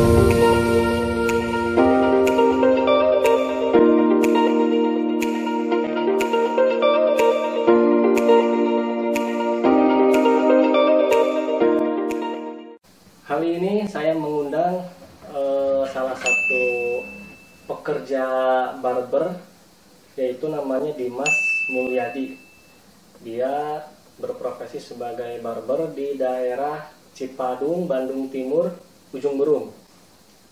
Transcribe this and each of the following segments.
Kali ini saya mengundang salah satu pekerja barber, yaitu namanya Dimas Mulyadi. Dia berprofesi sebagai barber di daerah Cipadung, Bandung Timur, Ujung Berung.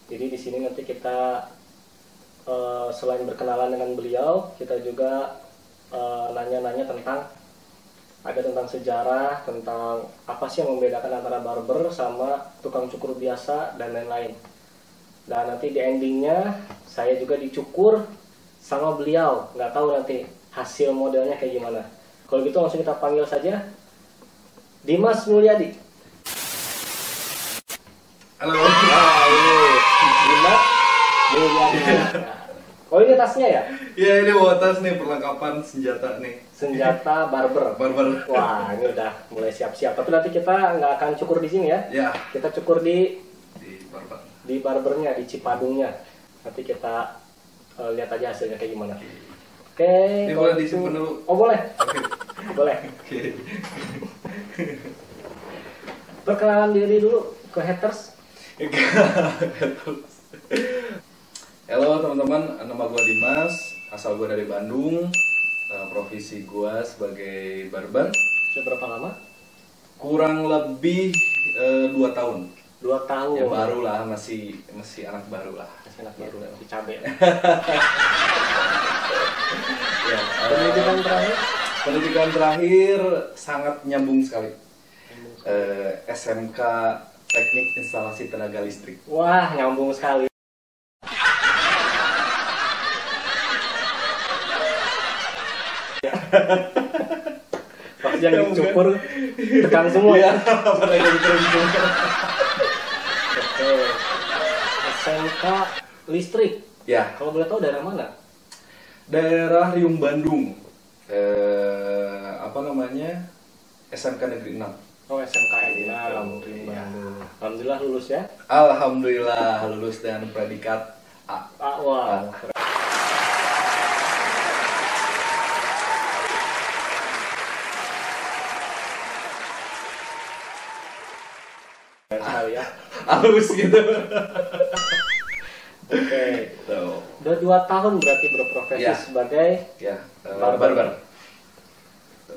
Jadi di sini nanti kita selain berkenalan dengan beliau, kita juga nanya-nanya tentang sejarah, tentang apa sih yang membedakan antara barber sama tukang cukur biasa dan lain-lain. Dan nanti di endingnya saya juga dicukur sama beliau. Nggak tahu nanti hasil modelnya kayak gimana. Kalau gitu langsung kita panggil saja Dimas Mulyadi. Halo. Nah, ini Dimas Mulyadi. Oh, ini tasnya ya? Ya, ini bawa tas nih, perlengkapan senjata nih. Senjata barber. Barber. Wah, ini udah mulai siap-siap. Tapi nanti kita nggak akan cukur di sini ya. Ya. Kita cukur di barber. Di barbernya, di Cipadungnya. Nanti kita lihat aja hasilnya kayak gimana. Oke. Ini boleh disimpan dulu. Oh, boleh. Oke. Boleh. Oke. Perkenalan diri dulu ke haters. Halo teman-teman, nama gue Dimas, asal gue dari Bandung. Profesi gue sebagai barber. Sudah berapa lama? Kurang lebih 2 tahun. 2 tahun. Ya baru lah, masih anak baru lah. Masih anak baru, masih cabe. Ya, Pendidikan terakhir? pendidikan terakhir sangat nyambung sekali. SMK Teknik Instalasi Tenaga Listrik. Wah, nyambung sekali. Pasti yang dicukur tekan semua ya. Pada gitu. Oke. SMK Listrik. Ya, Kalau boleh tahu daerah mana? daerah Riung Bandung. Apa namanya? SMK Negeri 6. Oh, SMKN. Iya. Alhamdulillah lulus ya. Alhamdulillah lulus dengan predikat A. Wah. Keren sekali ya. Halus gitu. Oke. Tuh. Udah 2 tahun berarti berprofesi Ya. sebagai Ya, barber.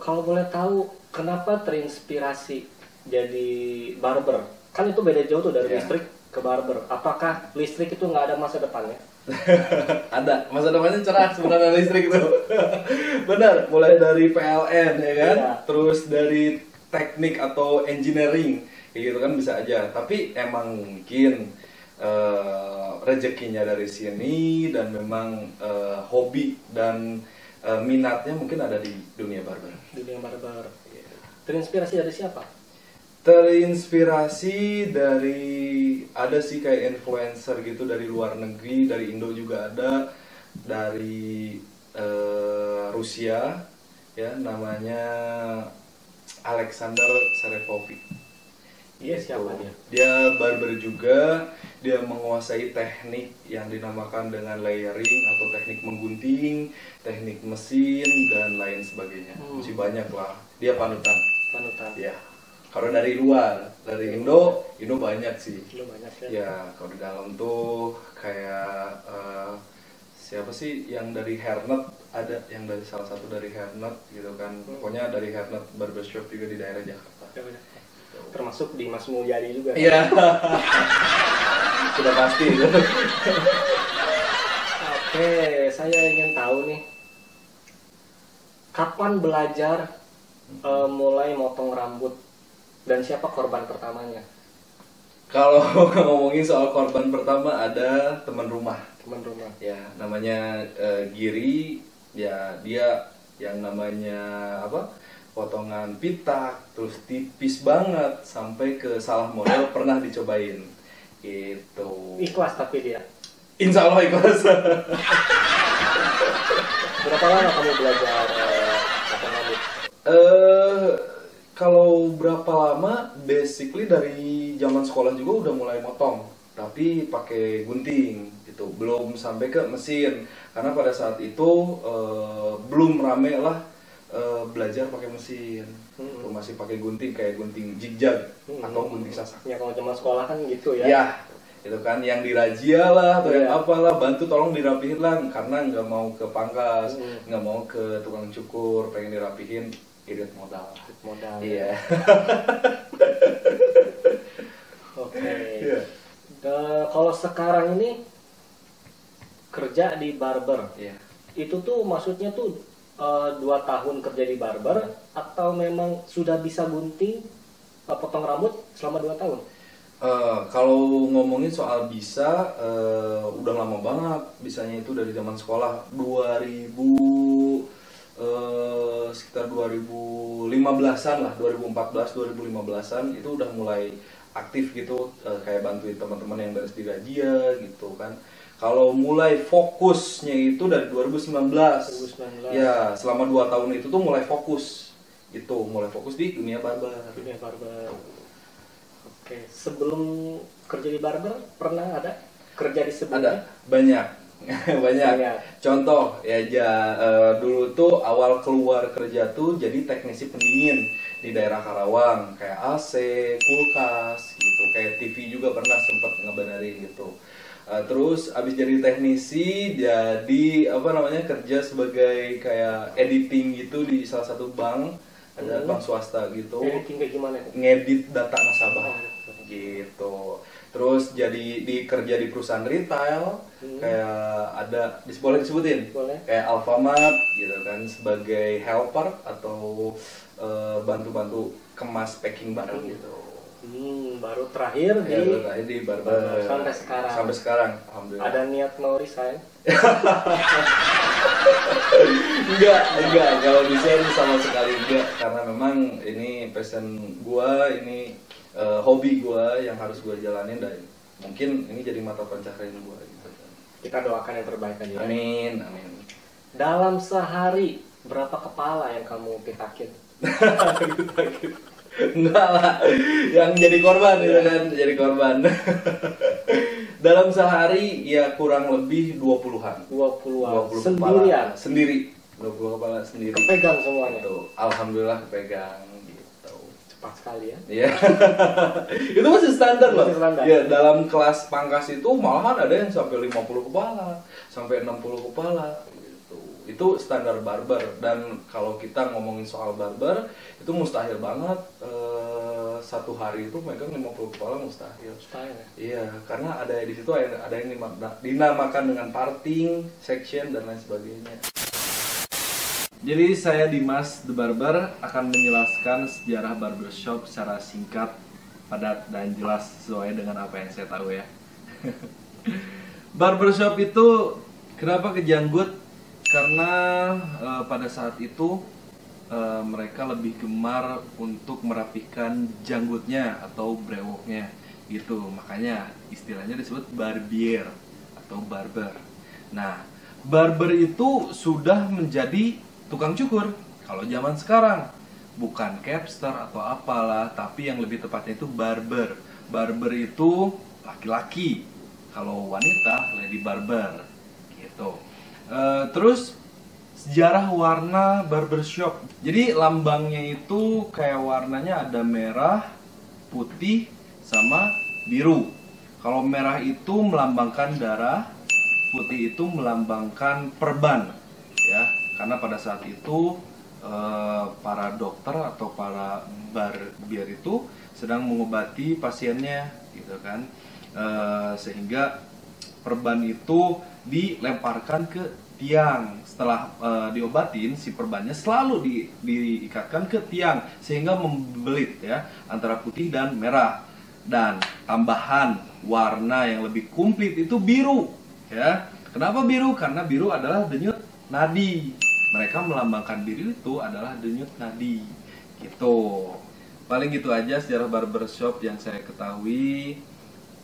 Kalau boleh tahu, kenapa terinspirasi jadi barber? Kan itu beda jauh tuh dari Ya. listrik ke barber. Apakah listrik itu nggak ada masa depannya? Ada masa depannya cerah sebenarnya listrik itu. Benar, mulai dari PLN ya kan, Iya. terus dari teknik atau engineering kayak gitu kan bisa aja. Tapi emang mungkin rezekinya dari sini dan memang hobi dan minatnya mungkin ada di dunia barber. Dunia barber. Terinspirasi dari siapa? Terinspirasi dari ada sih kayak influencer gitu dari luar negeri, dari Indo juga ada, dari Rusia ya, namanya Alexander Serepovic. Iya, siapa dia? Dia barber juga, dia menguasai teknik yang dinamakan dengan layering atau teknik menggunting, teknik mesin dan lain sebagainya. Masih banyak lah. Dia panutan. Panutan. Ya. Kalau dari luar, dari Indo banyak sih. Lu banyak ya. Ya, kalau di dalam tuh kayak siapa sih yang dari Hairnet, ada yang dari salah satu dari Hairnet gitu kan. Pokoknya dari Hairnet Barbershop juga di daerah Jakarta. Termasuk di Mas Mulyadi juga. Iya. Sudah pasti itu. Oke, saya ingin tahu nih, kapan belajar mulai motong rambut dan siapa korban pertamanya? Kalau ngomongin soal korban pertama, ada teman rumah. Teman rumah. Ya, namanya Giri. Ya, dia yang namanya apa? Potongan pita, terus tipis banget sampai ke salah model pernah dicobain. Gitu. Ikhlas tapi dia. Insya Allah ikhlas. Berapa lama kamu belajar potong rambut? Kalau berapa lama, basically dari zaman sekolah juga udah mulai motong. tapi pakai gunting gitu, belum sampai ke mesin karena pada saat itu belum rame lah belajar pakai mesin. Tuh, masih pakai gunting kayak gunting jigjag atau gunting sasak. Ya kalau zaman sekolah kan gitu ya. Ya, itu kan yang dirazia lah atau yang apalah, bantu tolong dirapihin lah karena nggak mau ke pangkas, nggak mau ke tukang cukur, pengen dirapihin, irit modal. Modal. Iya. Oke. Iya. Kalau sekarang ini kerja di barber, Iya. itu tuh maksudnya tuh 2 tahun kerja di barber atau memang sudah bisa gunting, potong rambut selama 2 tahun? Kalau ngomongin soal bisa, udah lama banget. Bisanya itu dari zaman sekolah 2000, sekitar 2015-an lah, 2014 2015-an itu udah mulai aktif gitu, kayak bantuin teman-teman yang beres di razia gitu kan. Kalau mulai fokusnya itu dari 2019. Ya, selama 2 tahun itu tuh mulai fokus. Gitu, mulai fokus di dunia barber. Dunia barber. Oke, sebelum kerja di barber pernah ada kerja di sebelumnya? Ada, banyak. banyak. Contoh ya, dulu tuh awal keluar kerja tuh jadi teknisi pendingin di daerah Karawang, kayak AC, kulkas gitu, kayak TV juga pernah sempat ngebenerin gitu. Terus abis jadi teknisi, jadi kerja sebagai kayak editing gitu di salah satu bank, ada bank swasta gitu. Editing kayak gimana? Ngedit data nasabah gitu. Terus jadi kerja di perusahaan retail, kayak ada boleh disebutin? Boleh. Kayak Alfamart gitu kan, sebagai helper atau bantu-bantu kemas packing barang gitu. Baru terakhir di barber sampai sekarang. Sampai sekarang, alhamdulillah. Ada niat mau resign? enggak, kalau desain sama sekali enggak, karena memang ini passion gua, ini hobi gua yang harus gua jalanin, dan mungkin ini jadi mata pencaharian gua gitu. Kita doakan yang terbaik aja. Amin. Dalam sehari berapa kepala yang kamu pitakin? Enggak lah, yang jadi korban gitu kan, jadi korban. Dalam sehari ya kurang lebih 20-an. 20 sendirian? Sendiri, 20 kepala sendiri. Kepegang semuanya? Tuh, alhamdulillah kepegang gitu. Cepat sekali ya? Iya. Itu masih standar loh. Standar. Ya, dalam kelas pangkas itu malahan ada yang sampai 50 kepala, sampai 60 kepala. Itu standar barber. Dan kalau kita ngomongin soal barber, itu mustahil banget satu hari itu megang 50 kepala, mustahil. Mustahil ya? Iya, karena ada di situ ada yang dinamakan dengan parting, section, dan lain sebagainya. Jadi saya Dimas The Barber akan menjelaskan sejarah barbershop secara singkat, padat, dan jelas sesuai dengan apa yang saya tahu ya. Barbershop itu kenapa kejanggut? Karena pada saat itu mereka lebih gemar untuk merapikan janggutnya atau brewoknya gitu. Makanya istilahnya disebut barbier atau barber. Nah, barber itu sudah menjadi tukang cukur kalau zaman sekarang. Bukan capster atau apalah, tapi yang lebih tepatnya itu barber. Barber itu laki-laki, kalau wanita lady barber gitu. Terus sejarah warna barbershop. Jadi lambangnya itu kayak warnanya ada merah, putih, sama biru. Kalau merah itu melambangkan darah, putih itu melambangkan perban, ya. Karena pada saat itu para dokter atau para barbier itu sedang mengobati pasiennya, gitu kan. Sehingga perban itu dilemparkan ke tiang. Setelah diobatin, si perbannya selalu diikatkan ke tiang sehingga membelit ya antara putih dan merah. Dan tambahan warna yang lebih komplit itu biru ya. Kenapa biru? Karena biru adalah denyut nadi. Mereka melambangkan biru itu adalah denyut nadi gitu. Paling gitu aja sejarah barbershop yang saya ketahui.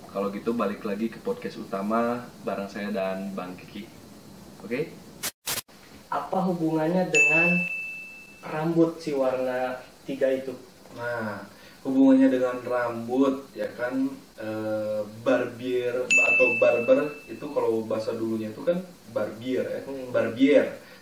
Kalau gitu balik lagi ke podcast utama bareng saya dan Bang Kiki. Oke? Apa hubungannya dengan rambut si warna 3 itu? Nah, hubungannya dengan rambut ya kan, barbier atau barber itu kalau bahasa dulunya itu kan barbier ya.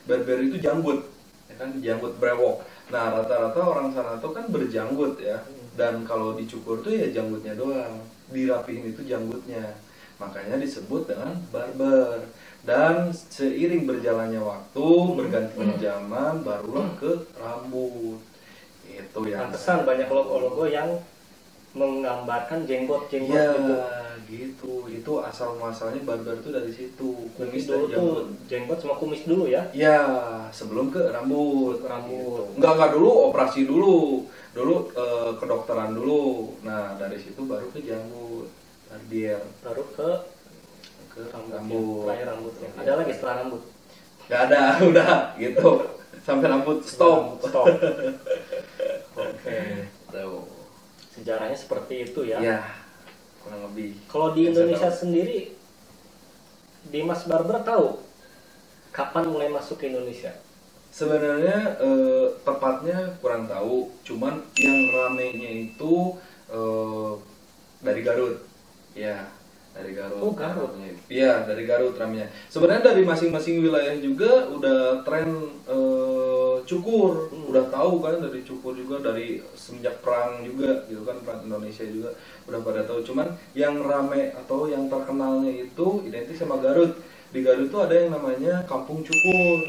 Barbier itu janggut, ya kan, janggut brewok. Nah, rata-rata orang sana tuh kan berjanggut ya. Dan kalau dicukur tuh ya janggutnya doang, dirapihin itu janggutnya. Makanya disebut dengan barber. Dan seiring berjalannya waktu, bergantinya zaman, barulah ke rambut. Itu ya. Pantesan banyak logo-logo yang menggambarkan jenggot-jenggot Ya, gitu. gitu. Itu asal muasalnya barber itu dari situ. Kumis Kumis dan dulu tuh, janggut. jenggot sama kumis dulu ya. Ya, sebelum ke rambut. Ke rambut. Gitu. Enggak dulu operasi dulu. Dulu kedokteran dulu. Nah, dari situ baru ke janggut. Barbier. Baru ke Rambut. terakhir rambutnya. Ya. Ada lagi setelah rambut. Gak ada, udah gitu. Sampai rambut stop. Stop. Oke. Tuh. Sejarahnya seperti itu ya. Ya, kurang lebih. Kalau di Yang saya Indonesia tahu. sendiri, Dimas Barber tahu kapan mulai masuk ke Indonesia? Sebenarnya tepatnya kurang tahu, cuman yang ramenya itu dari Garut. Ya, dari Garut. Oh, Garut. Iya, dari Garut ramenya. Sebenarnya dari masing-masing wilayah juga udah tren cukur. Udah tahu kan dari cukur juga dari semenjak perang juga gitu kan, perang Indonesia juga udah pada tahu. Cuman yang rame atau yang terkenalnya itu identik sama Garut. Di Garut tuh ada yang namanya Kampung Cukur.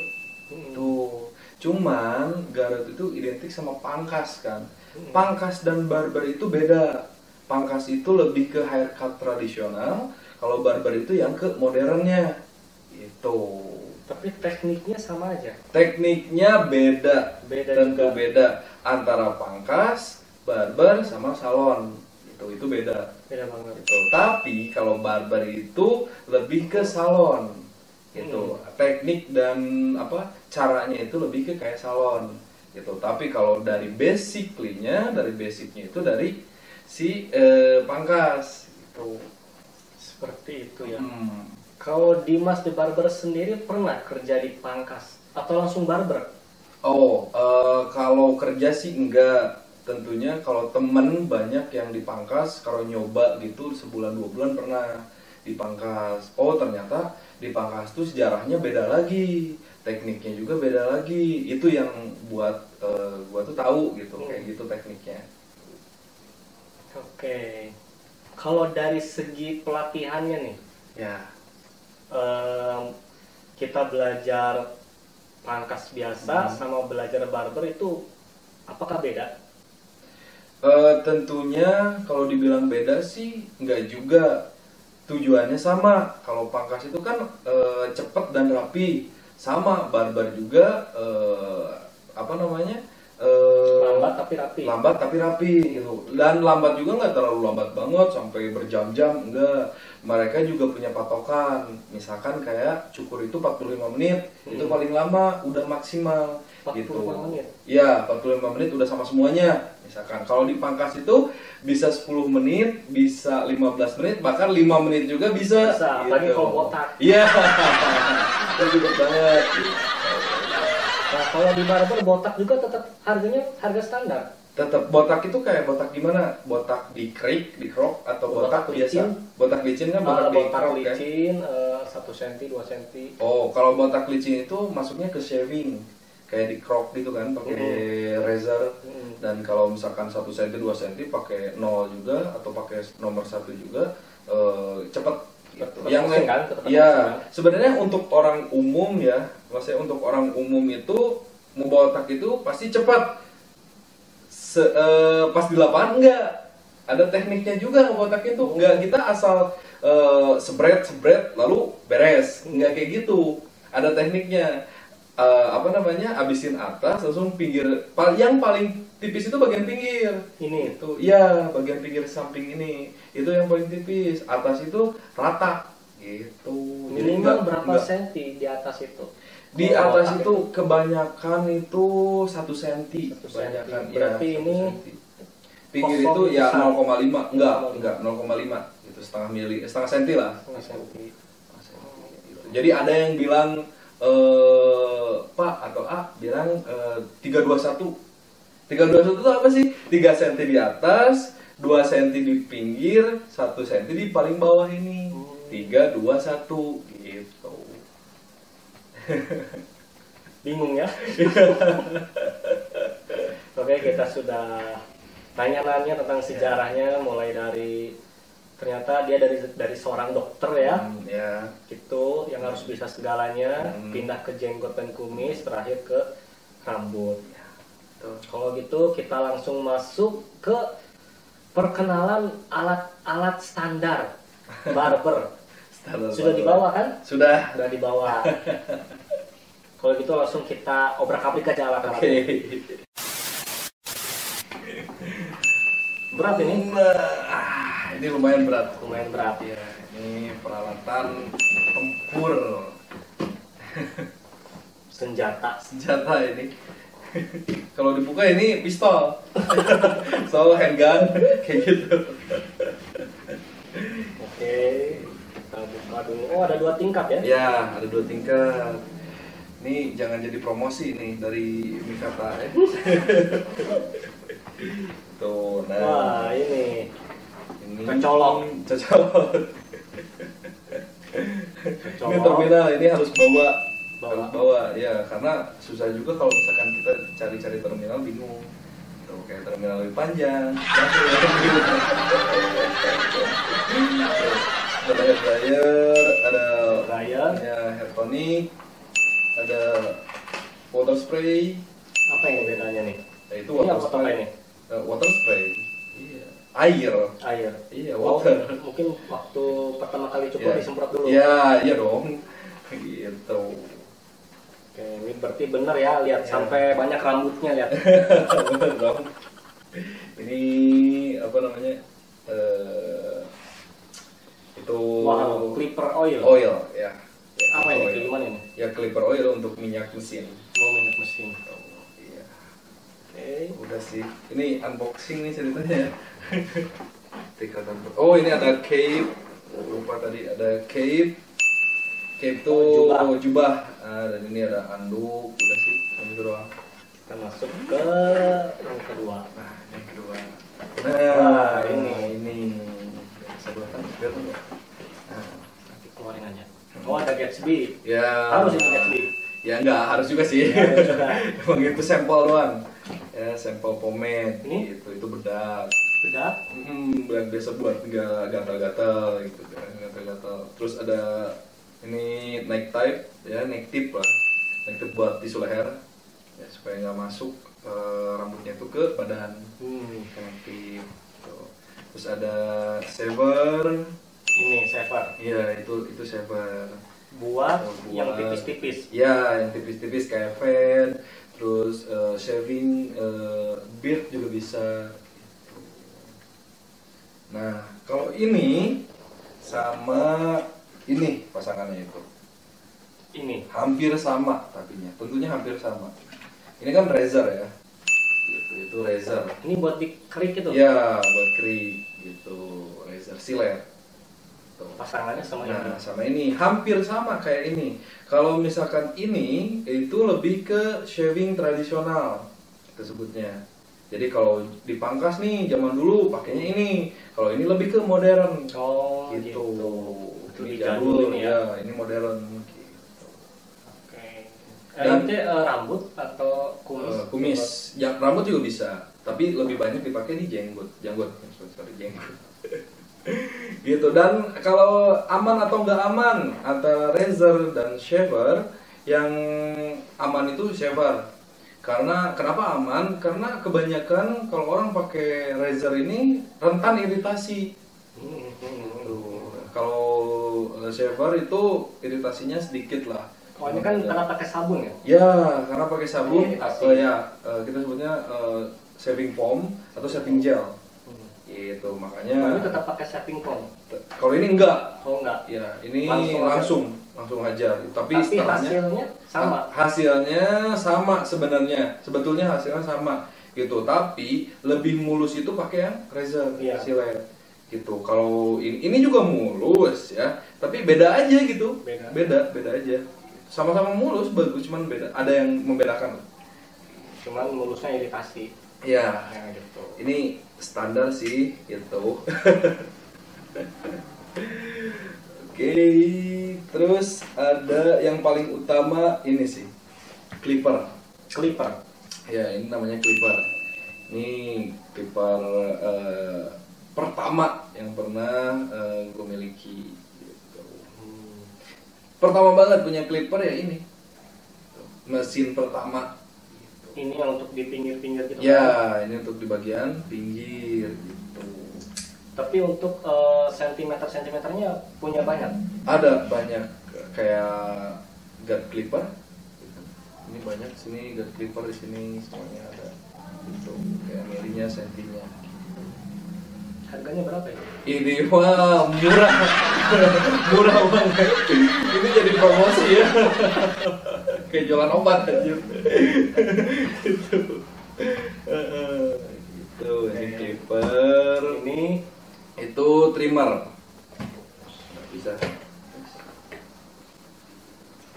Tuh. Cuman Garut itu identik sama pangkas kan. Pangkas dan barber itu beda. Pangkas itu lebih ke haircut tradisional, kalau barber itu yang ke modernnya. Itu. Tapi tekniknya sama aja. Tekniknya beda. Beda Tentu juga. beda antara pangkas, barber sama salon. Itu beda. Beda banget. Gitu. Tapi kalau barber itu lebih ke salon gitu. Teknik dan caranya itu lebih ke kayak salon gitu. Tapi kalau dari basicnya itu dari si pangkas gitu. Seperti itu ya. Hmm. Kalau Dimas the Barber sendiri pernah kerja di pangkas atau langsung barber? Oh, kalau kerja sih enggak. Tentunya kalau temen banyak yang dipangkas, kalau nyoba gitu sebulan 2 bulan pernah dipangkas. Oh, ternyata dipangkas tuh sejarahnya beda lagi, tekniknya juga beda lagi. Itu yang buat gua tuh tahu gitu, kayak gitu tekniknya. Oke. Kalau dari segi pelatihannya nih, Ya. kita belajar pangkas biasa sama belajar barber itu apakah beda? Tentunya kalau dibilang beda sih nggak juga, tujuannya sama. Kalau pangkas itu kan cepet dan rapi, sama barber juga Lambat tapi rapi. lambat tapi rapi gitu. Dan lambat juga nggak terlalu lambat banget sampai berjam-jam, enggak. Mereka juga punya patokan, misalkan kayak cukur itu 45 menit itu paling lama, udah maksimal 45 gitu. menit? Ya, 45 menit udah sama semuanya. Misalkan kalau di pangkas itu bisa 10 menit, bisa 15 menit, bahkan 5 menit juga bisa. Bisa, apalagi kalau botak. Iya. Itu juga banget. Nah, kalau di barber botak juga tetap harganya harga standar. Tetap botak itu kayak botak gimana? Botak di crop atau botak, Botak biasa? licin. Botak licin kan botak di Botak crop kan? licin 1 cm 2 cm. Oh, kalau botak licin itu masuknya ke shaving. Kayak di crop gitu kan, pakai razor. Dan kalau misalkan 1 cm 2 cm pakai 0 juga atau pakai nomor 1 juga cepet gitu. Tetap Yang pusing lain kan? Tetap ya, pusing kan? sebenarnya untuk orang umum ya, maksudnya untuk orang umum itu mau botak itu pasti cepat. Pas di lapangan enggak, ada tekniknya juga ngebotak itu. Enggak kita asal sebret lalu beres, enggak kayak gitu. Ada tekniknya. Abisin atas langsung pinggir, yang paling tipis itu bagian pinggir. Ini Itu iya, bagian pinggir samping ini itu yang paling tipis. Atas itu rata gitu. Jadi minimal berapa enggak- senti di atas itu? di Kalau atas botak itu kebanyakan itu 1 senti. 1 Kebanyakan senti. Berarti ya, 1 ini senti. Pinggir kosong itu ya besar. 0,5, enggak 0,5 itu setengah senti lah. 1 senti. Gitu. Jadi ada yang bilang Pak atau A bilang 321. 321 itu apa sih? 3 cm di atas, 2 cm di pinggir, 1 cm di paling bawah ini. 3, 2, 1 gitu. Bingung ya. Oke, kita sudah nanya-nanya tentang sejarahnya, mulai dari ternyata dia dari seorang dokter ya, Ya. gitu, yang harus bisa segalanya, pindah ke jenggot dan kumis, terakhir ke rambut. Tuh. Kalau gitu kita langsung masuk ke perkenalan alat-alat standar barber. Sudah dibawa kan? Sudah. Sudah dibawa. Kalau gitu langsung kita obrak-abrik aja alat-alat. Oke. Berat ini? Ini lumayan berat. Lumayan berat. Ya, ini peralatan tempur. Senjata. Senjata ini. Kalau dibuka ini pistol. So handgun kayak gitu. Oke, kita buka dulu. Oh, ada 2 tingkat ya? Ya, ada 2 tingkat. Ini jangan jadi promosi nih dari Mikata ya. Tuh, nah. Wah, ini Ini kecolok. Kecolok. Ini terminal, ini harus harus bawa ya, karena susah juga kalau misalkan kita cari-cari terminal bingung. Tuh, kayak terminal lebih panjang. Ada hair dryer, ada Dryer. ya hair tonic, ada water spray. Apa yang bedanya nih? Nah, itu Ini water apa spray. ini? Water spray. Iya. Air. Air. Iya, Oh, water. mungkin waktu pertama kali cukur Iya. disemprot dulu. Iya, iya dong. Gitu. Oke, ini berarti bener ya, lihat Iya. sampai banyak rambutnya, lihat. Bener dong. Ini apa namanya? Itu Wow, clipper oil. oil ya. Apa ini? Oil. Kayak gimana ini? Ya, clipper oil untuk minyak mesin. Mau minyak mesin. Iya. Oke. Udah sih. Ini unboxing nih ceritanya. Tingkatan. Oh, ini ada cape. Lupa tadi ada cape. Cape itu jubah. Dan ini ada anduk. Udah sih. Itu doang. Kita masuk ke yang kedua. Nah, yang kedua. Wah, ini. Sebelah kan kelihatan nggak? Nah, Nanti keluarin aja. Oh, ada Gatsby. ya. Harus itu Gatsby. Ya nggak harus juga sih. Ya, harus juga. Emang itu sampel doang. Ya, sampel pomade. Ini? Gitu. Itu bedak. Bedak. Yang biasa buat nggak gatal-gatal gitu kan, gatal-gatal. Terus ada ini neck type ya, neck tip lah. Neck tip buat tisu leher ya, supaya nggak masuk rambutnya itu ke badan. Neck tip. Tuh. Terus ada shaver. Ini shaver. Iya, itu shaver. Buat yang tipis-tipis. Ya, yang tipis-tipis kayak fade. Terus shaving beard juga bisa. Nah, kalau ini sama ini pasangannya itu Ini. hampir sama tapinya, tentunya hampir sama. Ini kan razor ya, itu razor. Ini buat dikerik itu. Ya, buat kering gitu, razor silet. Tuh. Pasangannya sama ini. Nah, sama ini hampir sama kayak ini. Kalau misalkan ini itu lebih ke shaving tradisional tersebutnya. Jadi kalau dipangkas nih zaman dulu pakainya ini. Kalau ini lebih ke modern. Oh, Gitu. Itu Ini di jadul ini ya. ini modern gitu. Oke. Dan- Ini rambut atau kumis? Kumis, ya, rambut juga bisa, tapi lebih banyak dipakai di jenggot, sorry jenggot. Gitu. Dan kalau aman atau nggak aman antara razor dan shaver, yang aman itu shaver. Karena kenapa aman? Karena kebanyakan kalau orang pakai razor ini rentan iritasi. Tuh. Kalau shaver itu iritasinya sedikit lah. Oh, ini kan karena pakai sabun ya? Ya, karena pakai sabun, Ini iritasi. kita sebutnya shaving foam atau shaving gel. Gitu, Ini makanya tetap pakai shaving foam. kalau ini enggak. Oh enggak. Ya, ini Langsung langsung hajar. Tapi Tapi setelahnya hasilnya sama. Hasilnya sama sebenarnya. Sebetulnya hasilnya sama gitu, tapi lebih mulus itu pakai yang razor Iya. silet. Gitu. Kalau ini juga mulus ya, tapi beda aja gitu. Beda. Beda aja. Sama-sama mulus, bagus, cuman beda. Ada yang membedakan. Cuman mulusnya iritasi. Ya, Ya gitu. ini standar sih gitu. Oke, terus ada yang paling utama ini sih, clipper. Clipper. Ya, ini namanya clipper. Ini clipper pertama yang pernah gue miliki. Gitu. Pertama banget punya clipper ya ini, mesin pertama. Gitu. Ini yang untuk di pinggir-pinggir gitu. Ya, ini untuk di bagian pinggir gitu. Tapi untuk sentimeternya punya banyak. Ada banyak kayak guard clipper. Ini banyak sini guard clipper di sini semuanya ada. Gitu. Kayak milinya, sentinya. Harganya berapa ya? Ini wah murah, murah banget. Ini jadi promosi ya. Kayak jualan obat aja. Gitu. Gitu. Ini clipper. Ini Itu trimmer. Nggak bisa.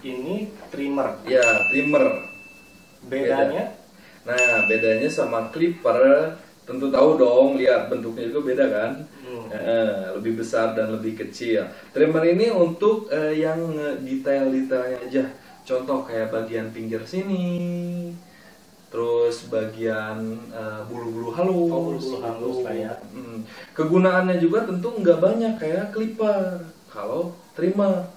ini trimmer. Ya, trimmer. Bedanya? Nah, bedanya sama clipper, tentu tahu dong, lihat bentuknya juga beda kan. Lebih besar dan lebih kecil. Trimmer ini untuk yang detail-detailnya aja. Contoh kayak bagian pinggir sini, terus bagian bulu-bulu halus. Oh, bulu-bulu halus lah ya. Kegunaannya juga tentu nggak banyak kayak clipper. Kalau trimmer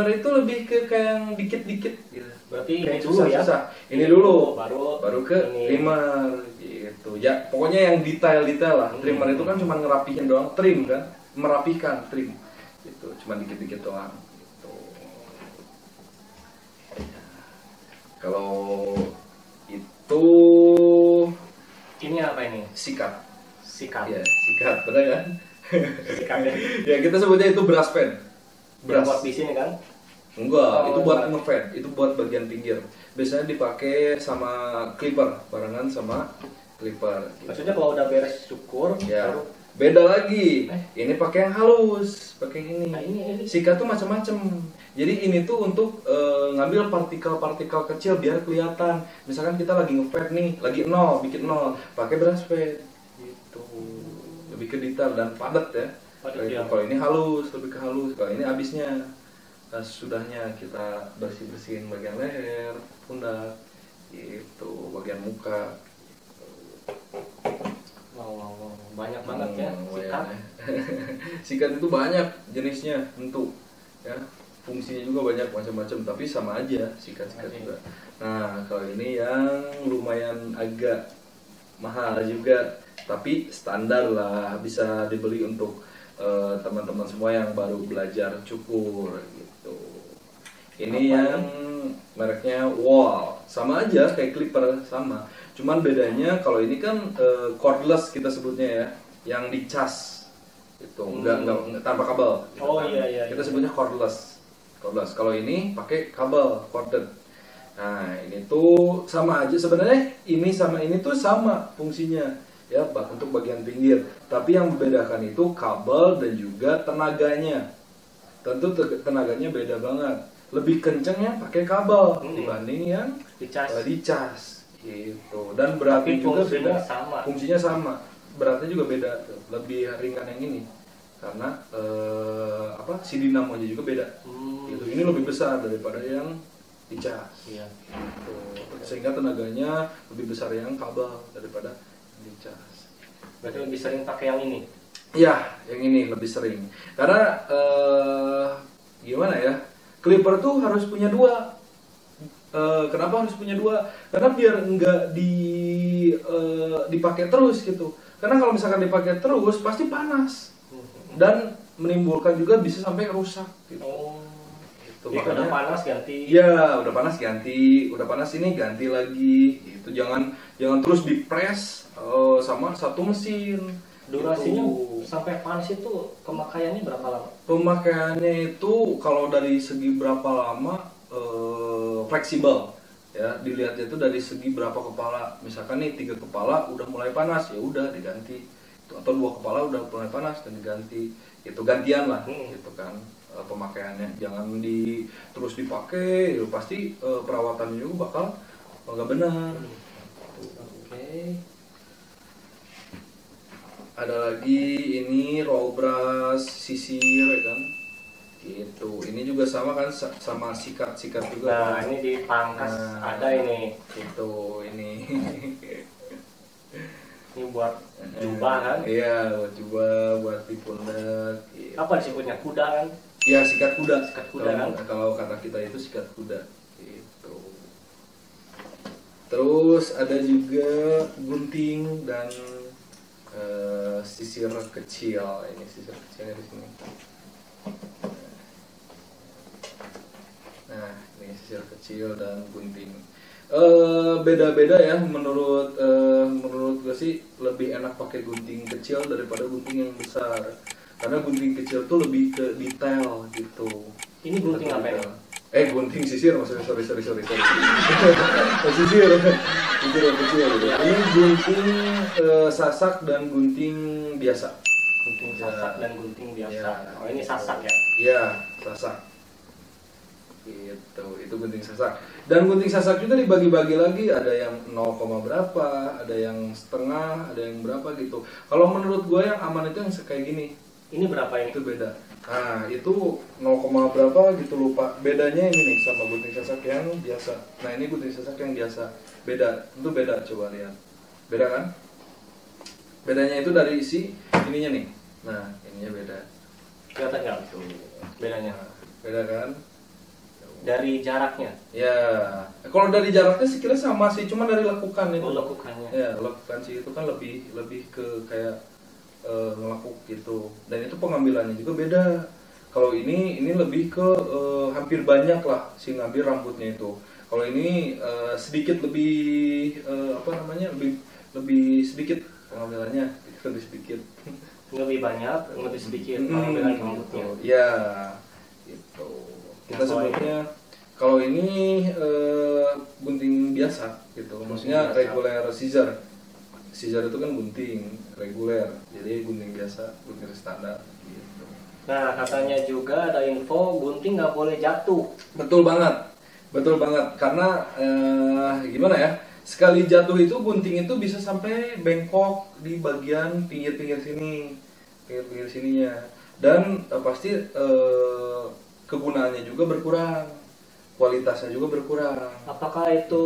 itu lebih ke kayak yang dikit-dikit gitu. Berarti Kayak ini dulu ya? susah-susah. Ini dulu, baru ke ini. trimmer gitu. Ya, pokoknya yang detail-detail lah. Trimmer itu kan cuma ngerapihin doang, trim kan, merapikan, trim. Gitu, cuma dikit-dikit doang gitu. Kalau itu Ini apa ini? sikat. Sikat. Ya, sikat, benar kan? Sikat ya. Ya, kita sebutnya itu brush pen. Yang buat di sini kan? Enggak, Oh, itu buat enggak. ngefade, itu buat bagian pinggir. Biasanya dipakai sama clipper, barengan sama clipper. Gitu. Maksudnya kalau udah beres cukur, Ya, baru beda lagi. Ini pakai yang halus, pakai ini. Nah, ini. Sikat tuh macam-macam. Jadi ini tuh untuk ngambil partikel-partikel kecil biar kelihatan. Misalkan kita lagi ngefade nih, lagi nol, bikin nol, pakai brush pen. Gitu. Lebih ke detail dan padat ya. Padat, ya. Kalau ini halus, lebih ke halus. Kalau ini habisnya. Nah, sudahnya kita bersih-bersihin bagian leher, pundak, gitu, bagian muka. Wow. Banyak banget ya sikat. Sikat itu banyak jenisnya tentu, ya. Fungsinya juga banyak macam-macam, tapi sama aja sikat-sikat juga. Nah, kalau ini yang lumayan agak mahal juga, tapi standar lah, bisa dibeli untuk teman-teman semua yang baru belajar cukur gitu. Ini yang mereknya Wall, sama aja kayak clipper sama. Cuman bedanya kalau ini kan cordless kita sebutnya ya, yang dicas itu enggak tanpa kabel. Gitu Oh, kan. iya. Kita sebutnya cordless. Kalau ini pakai kabel corded. Nah, ini tuh sama aja sebenarnya, ini sama ini tuh sama fungsinya ya, untuk bagian pinggir. Tapi yang membedakan itu kabel dan juga tenaganya. Tentu tenaganya beda banget. Lebih kencengnya pakai kabel dibanding yang dicas gitu. Dan beratnya Tapi juga fungsinya beda. sama. Fungsinya sama. Beratnya juga beda. Lebih ringan yang ini. Karena si dinamonya juga beda. Gitu. Ini lebih besar daripada yang dicas. Iya. Gitu. Sehingga tenaganya lebih besar yang kabel daripada dicas. Berarti lebih sering pakai yang ini. Ya, yang ini lebih sering. Karena gimana ya? Clipper tuh harus punya dua. Kenapa harus punya dua? Karena biar nggak dipakai terus gitu. Karena kalau misalkan dipakai terus pasti panas dan menimbulkan juga bisa sampai rusak. Gitu. Oh. Gitu. Jadi udah panas ganti. Ya, udah panas ganti, udah panas ini ganti lagi. Itu jangan terus dipres sama satu mesin. Durasinya Gitu. sampai panas itu pemakaiannya berapa lama? Pemakaiannya itu kalau dari segi berapa lama fleksibel ya, dilihatnya itu dari segi berapa kepala. Misalkan nih 3 kepala udah mulai panas, ya udah diganti. Atau 2 kepala udah mulai panas dan diganti. Itu gantian lah gitu kan pemakaiannya. Jangan terus dipakai, ya pasti perawatannya juga bakal nggak benar. Oke. Ada lagi ini roll brush sisir ya kan, Gitu. Ini juga sama kan sama sikat juga. Nah, kan? ini di pangkas ada ini. Itu ini. Ini buat jubah kan? Iya, buat jubah, buat di pundak. Gitu. Apa disebutnya? Kuda kan? Ya, sikat kuda. Sikat kuda, kan? Kalau kata kita itu sikat kuda. Gitu. Terus ada juga gunting dan sisir kecil. Ini sisir kecilnya di sini. Nah, ini sisir kecil dan gunting. Beda-beda ya. Menurut gue sih lebih enak pakai gunting kecil daripada gunting yang besar. Karena gunting kecil tuh lebih ke detail gitu. Ini gunting apa ya? Gunting sisir maksudnya, sorry. Sisir yang kecil gitu. Ini gunting sasak dan gunting biasa. Gunting sasak dan gunting biasa. Ya. Oh, ini sasak ya? Iya, sasak. Gitu, itu gunting sasak. Dan gunting sasak juga dibagi-bagi lagi, ada yang 0, berapa, ada yang setengah, ada yang berapa gitu. Kalau menurut gue yang aman itu yang kayak gini. Ini berapa ini? Itu beda. Nah, itu 0, berapa gitu lupa. Bedanya ini nih sama gunting sasak yang biasa. Nah, ini gunting sasak yang biasa. Beda, itu beda, coba lihat. Beda kan? Bedanya itu dari isi ininya nih. Nah, ininya beda. Kelihatan nggak itu bedanya? Beda kan? Dari jaraknya? Ya, kalau dari jaraknya sih kira sama sih, cuma dari lekukan itu. Oh, lekukannya. Ya, lekukan sih itu kan lebih ke kayak ngelakuk gitu. Dan itu pengambilannya juga beda. Kalau ini lebih ke hampir banyak lah si ngambil rambutnya itu. Kalau ini sedikit lebih lebih sedikit pengambilannya, lebih sedikit. Lebih banyak, lebih sedikit pengambilan rambutnya. Ya, gitu. Kita sebutnya kalau ini gunting biasa gitu, maksudnya regular scissor. Scissor itu kan gunting reguler, jadi gunting biasa, gunting standar gitu. Nah, katanya juga ada info gunting nggak boleh jatuh. Betul banget, karena gimana ya, sekali jatuh itu gunting itu bisa sampai bengkok di bagian pinggir-pinggir sininya, dan pasti kegunaannya juga berkurang, kualitasnya juga berkurang. Apakah itu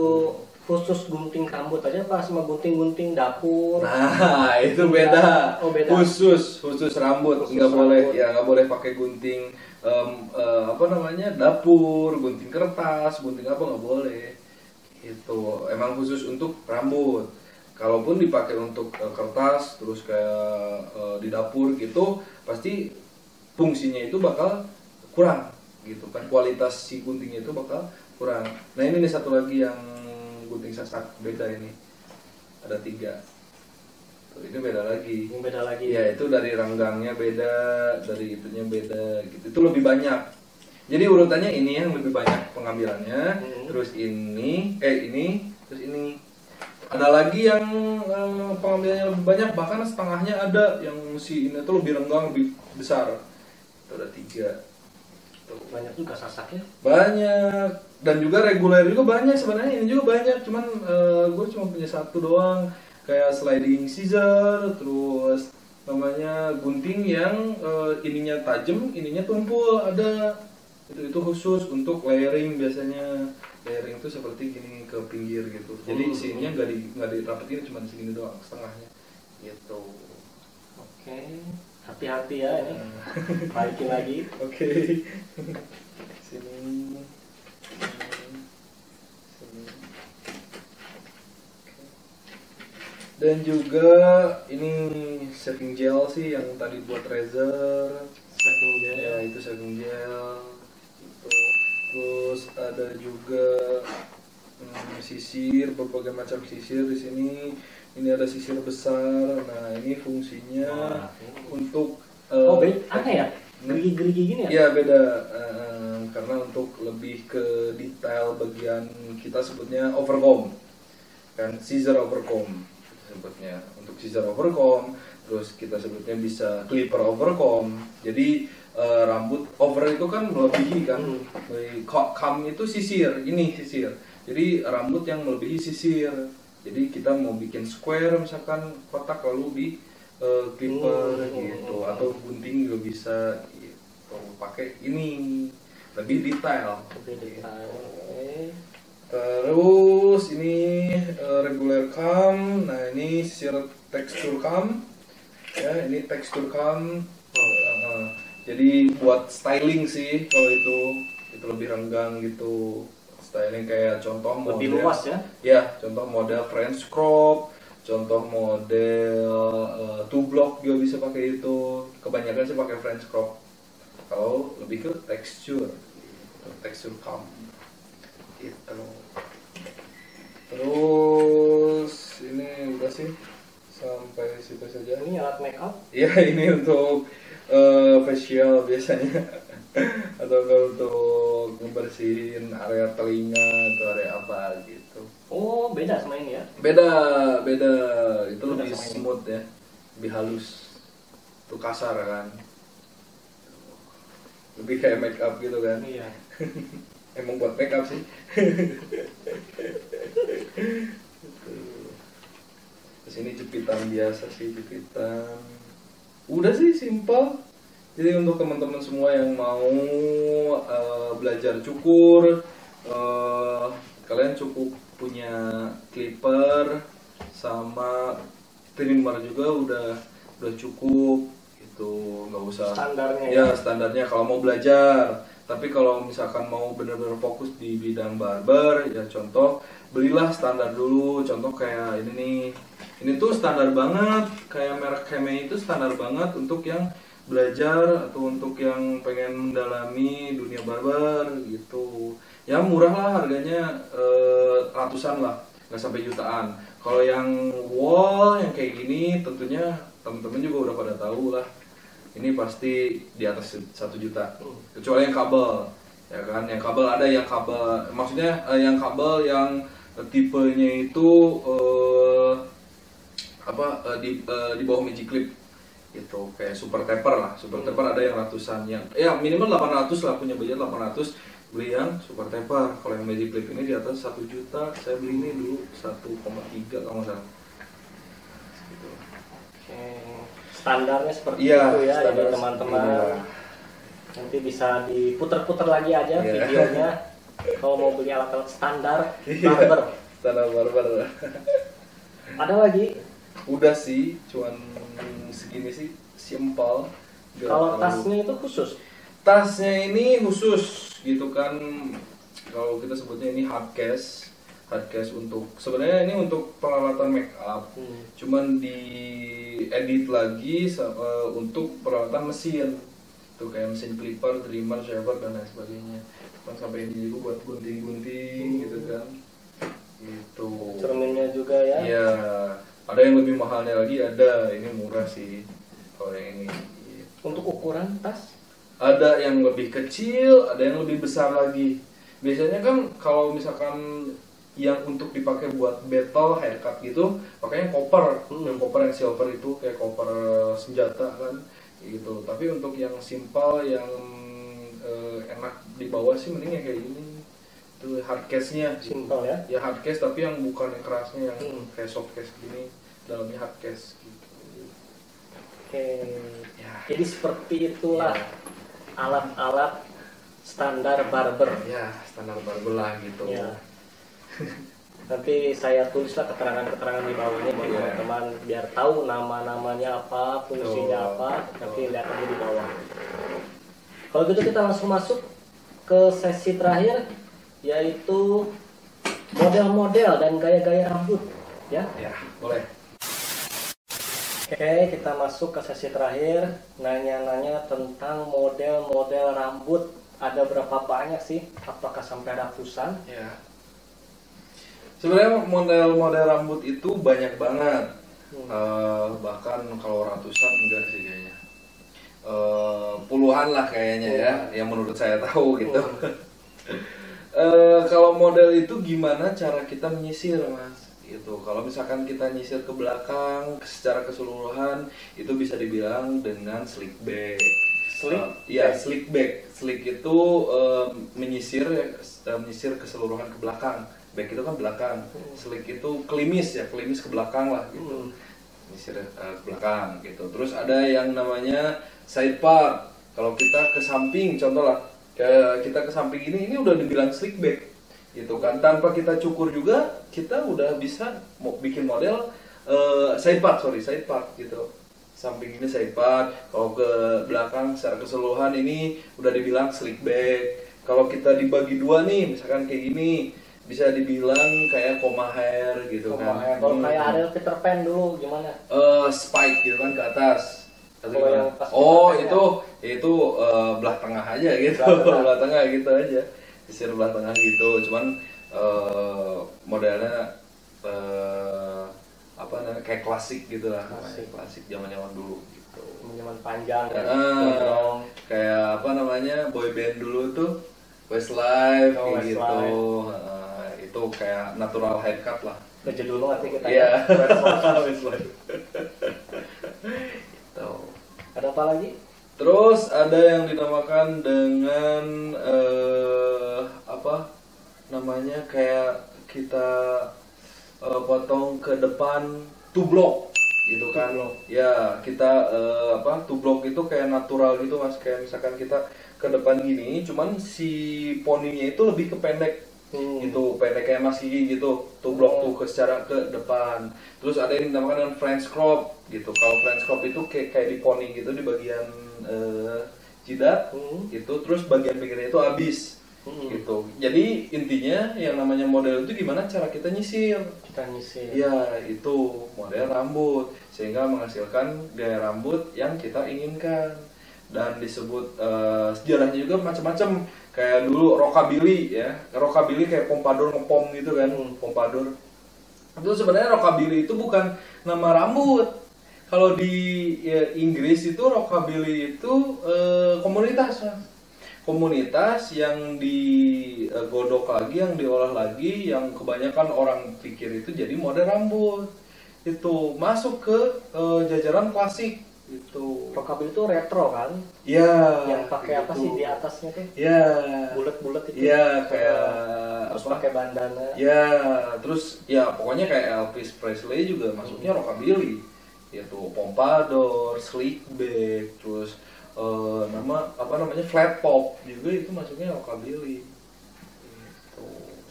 khusus gunting rambut aja Pak, sama gunting-gunting dapur? Nah, itu beda. Oh, beda. Khusus rambut, Khusus nggak boleh rambut. ya, nggak boleh pakai gunting dapur, gunting kertas, gunting apa, nggak boleh. Itu emang khusus untuk rambut. Kalaupun dipakai untuk kertas, terus kayak di dapur gitu, pasti fungsinya itu bakal kurang gitu kan, kualitas si guntingnya itu bakal kurang. Nah, ini nih satu lagi yang gunting sasak, beda ini. Ada 3. Tuh, ini beda lagi. Ini beda lagi. Ya, itu dari renggangnya beda, dari itunya beda gitu. Itu lebih banyak. Jadi urutannya ini yang lebih banyak pengambilannya, terus ini, terus ini. Ada lagi yang pengambilannya lebih banyak, bahkan setengahnya ada yang si ini tuh lebih renggang, lebih besar. Itu ada 3. Banyak juga sasaknya. Banyak, dan juga reguler juga banyak sebenarnya. Ini juga banyak, cuman gue cuma punya 1 doang, kayak sliding scissor, terus namanya gunting yang ininya tajam, ininya tumpul, ada. Itu khusus untuk layering biasanya. Layering itu seperti gini ke pinggir gitu, jadi sininya nggak dirapetin, cuma segini doang setengahnya gitu. Oke, hati-hati ya ini. Balikin lagi. Oke. Sini. Dan juga ini shaving gel sih yang tadi buat razor. Shaving gel. Ya, itu shaving gel. Gitu. Terus ada juga sisir, berbagai macam sisir di sini. Ini ada sisir besar. Nah, ini fungsinya untuk aneh ya? Gerigi-gerigi gini ya? Iya, beda. Karena untuk lebih ke detail bagian, kita sebutnya overcomb. Kan scissor overcomb sebutnya. Untuk scissor overcomb, terus kita sebutnya bisa clipper overcomb. Jadi rambut over itu kan melebihi kan. Comb itu sisir, ini sisir. Jadi rambut yang melebihi sisir. Jadi kita mau bikin square misalkan kotak, lalu di clipper gitu, atau gunting juga bisa gitu. pakai ini lebih detail. Lebih detail. Oke. Terus ini regular cam. Nah ini sisir tekstur cam. Ya ini tekstur cam. Jadi buat styling sih kalau itu lebih renggang gitu. Styling kayak contoh model. Lebih luas ya? Ya, contoh model French crop, contoh model two block juga bisa pakai itu. Kebanyakan sih pakai French crop. Kalau lebih ke tekstur cam gitu. Terus ini udah sih sampai situ saja. Ini alat make up? Ya ini untuk facial biasanya atau enggak untuk membersihin area telinga atau area apa gitu. Oh, beda sama ini ya? Beda itu Beda lebih sama ini. smooth ya, lebih halus. Itu kasar kan, lebih kayak make up gitu kan. Iya. Emang buat make up sih. Terus ini jepitan biasa sih, jepitan. Udah sih simpel. Jadi untuk teman-teman semua yang mau belajar cukur, kalian cukup punya clipper sama trimmer juga udah cukup. Itu nggak usah Standarnya ya standarnya kalau mau belajar. Tapi kalau misalkan mau benar-benar fokus di bidang barber, ya contoh belilah standar dulu. Contoh kayak ini nih, ini tuh standar banget, kayak merek Heme itu standar banget untuk yang belajar atau untuk yang pengen mendalami dunia barber gitu. Ya murah lah harganya, ratusan lah, nggak sampai jutaan. Kalau yang wall yang kayak gini tentunya temen-temen juga udah pada tahu lah. Ini pasti di atas 1 juta. Kecuali yang kabel, ya kan? Yang kabel ada yang kabel, maksudnya yang kabel yang tipenya itu di bawah Magic Clip gitu, kayak super taper lah. Super taper ada yang ratusan, yang ya minimal 800 lah, punya budget 800 beli yang super taper. Kalau yang Magic Clip ini di atas 1 juta. Saya beli ini dulu 1,3 kalau nggak salah. Gitu. Standarnya seperti Iya, itu ya, jadi standar teman-teman seperti itu. nanti bisa diputer-puter lagi aja Iya. videonya kalau mau beli alat-alat standar Iya. barber. Standar barber. Ada lagi? Udah sih, cuman segini sih, simpel. Nggak Kalau terlalu- tasnya itu khusus? tasnya ini khusus gitu kan, kalau kita sebutnya ini hard case untuk sebenarnya ini untuk peralatan make up, cuman diedit lagi untuk peralatan mesin tuh, kayak mesin clipper, trimmer, shaver dan lain sebagainya. Cuman sampai ini juga buat gunting-gunting gitu kan, gitu. Cerminnya juga ya? Iya, ada yang lebih mahalnya lagi, ada ini murah sih kalau yang ini. Untuk ukuran tas? Ada yang lebih kecil, ada yang lebih besar lagi. Biasanya kan kalau misalkan yang untuk dipakai buat battle haircut gitu, pakainya koper, yang koper yang silver itu kayak koper senjata kan, gitu. Tapi untuk yang simpel, yang enak dibawa sih mending yang kayak gini. Itu hard case-nya. Simpel ya? Ya hard case tapi yang bukan yang kerasnya, yang kayak soft case gini, dalamnya hard case gitu. Oke. Ya. Jadi seperti itulah Ya. alat-alat standar barber. Ya, standar barber lah gitu. Ya. Nanti saya tulislah keterangan-keterangan di bawahnya buat Iya. teman-teman biar tahu nama-namanya apa, fungsinya Betul. apa. Nanti lihat aja di bawah. Kalau gitu kita langsung masuk ke sesi terakhir, yaitu model-model dan gaya-gaya rambut, ya. Ya, boleh. Oke, kita masuk ke sesi terakhir, nanya-nanya tentang model-model rambut. Ada berapa banyak sih? Apakah sampai ratusan? Ya. Sebenarnya model-model rambut itu banyak banget. Bahkan kalau ratusan enggak sih kayaknya. Puluhan lah kayaknya ya, yang menurut saya tahu gitu. Kalau model itu gimana cara kita menyisir, Mas? Gitu. Kalau misalkan kita nyisir ke belakang secara keseluruhan, itu bisa dibilang dengan slick back. Iya, slick back. Slick itu menyisir keseluruhan ke belakang. Back itu kan belakang. Slick itu klimis ya, klimis ke belakang lah gitu. Menyisir ke belakang gitu. Terus ada yang namanya side part. Kalau kita ke samping, contoh lah, kita ke samping ini udah dibilang slick back, gitu kan. Tanpa kita cukur juga, kita udah bisa bikin model side part gitu. Samping ini side part, kalau ke belakang secara keseluruhan ini udah dibilang slick back. Kalau kita dibagi dua nih, misalkan kayak gini, bisa dibilang kayak comma hair gitu kan. Kalau kayak Ariel Peter Pan dulu gimana? Spike gitu kan ke atas. Yang pas itu belah tengah aja gitu, belah tengah gitu aja, sisir belah tengah gitu. Cuman modelnya apa namanya kayak klasik gitu lah, klasik zaman dulu gitu. Zaman panjang. Kayak apa namanya boy band dulu tuh Westlife kayak gitu. Itu kayak natural haircut lah. Kerja dulu nanti kita. Iya. Westlife. Gitu. Ada apa lagi? Terus ada yang dinamakan dengan apa namanya kayak kita potong ke depan tublok gitu kan. Ya kita tublok itu kayak natural gitu mas, kayak misalkan kita ke depan gini, cuman si poninya itu lebih ke pendek. Gitu, pendek kayak Mas Gigi gitu, tublok tuh secara ke depan. Terus ada yang dinamakan dengan French crop gitu. Kalau French crop itu kayak di poni gitu, di bagian jidat gitu. Terus bagian pinggirnya itu habis gitu. Jadi intinya yang namanya model itu gimana cara kita nyisir. Ya itu model rambut, sehingga menghasilkan gaya rambut yang kita inginkan. Dan disebut sejarahnya juga macam-macam. Kayak dulu rockabilly ya, rockabilly kayak pompadour ngepom gitu kan, pompadour. Itu sebenarnya rockabilly itu bukan nama rambut. Kalau di Inggris itu rockabilly itu komunitas, komunitas yang digodok lagi, yang diolah lagi, yang kebanyakan orang pikir itu jadi model rambut. Itu masuk ke jajaran klasik. Itu rockabilly itu retro kan? Ya. Yang pakai apa sih di atasnya tuh? Ya. Bulat-bulat itu. Ya kayak terus pakai bandana. Ya, terus ya pokoknya kayak Elvis Presley juga masuknya rockabilly. Yaitu pompadour, slick back, terus namanya flat top juga itu masuknya rockabilly.